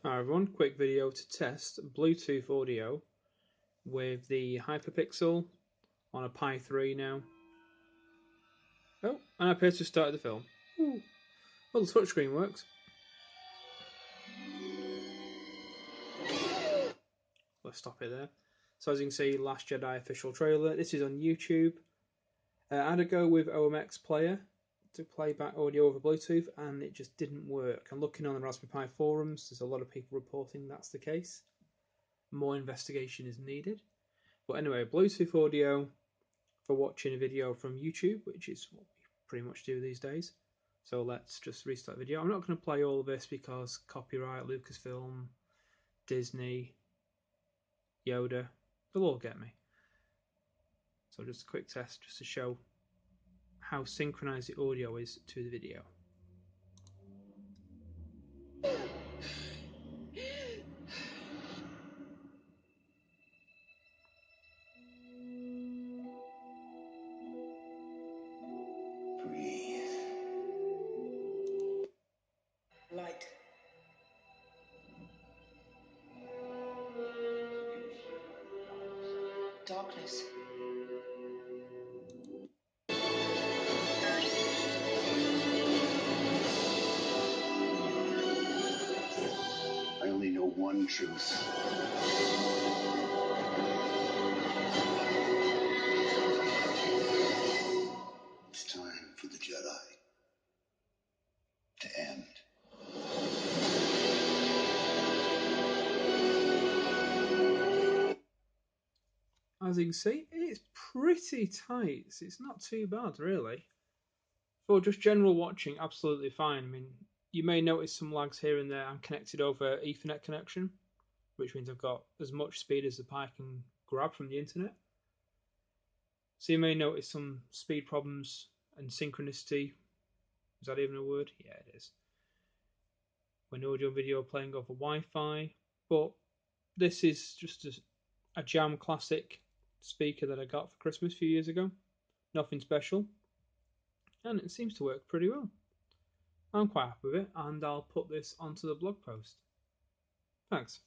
Hi everyone, quick video to test Bluetooth audio with the Hyperpixel on a Pi3 now. Oh, and I appear to have started the film. Ooh. Well, the touchscreen works. Let's stop it there. So as you can see, Last Jedi official trailer. This is on YouTube. I had a go with OMX Player to play back audio over Bluetooth and it just didn't work. And looking on the Raspberry Pi forums, there's a lot of people reporting that's the case. More investigation is needed. But anyway, Bluetooth audio for watching a video from YouTube, which is what we pretty much do these days. So let's just restart the video. I'm not going to play all of this because copyright, Lucasfilm, Disney, Yoda, they'll all get me. So just a quick test just to show how synchronized the audio is to the video. Breathe. Light. Darkness. I only know one truth. It's time for the Jedi to end. As you can see, it's pretty tight. It's not too bad, really. For just general watching, absolutely fine. I mean, you may notice some lags here and there. I'm connected over Ethernet connection, which means I've got as much speed as the Pi can grab from the internet. So you may notice some speed problems and synchronicity. Is that even a word? Yeah, it is. When audio and video are playing over Wi-Fi. But this is just a Jam Classic speaker that I got for Christmas a few years ago. Nothing special. And it seems to work pretty well. I'm quite happy with it, and I'll put this onto the blog post. Thanks.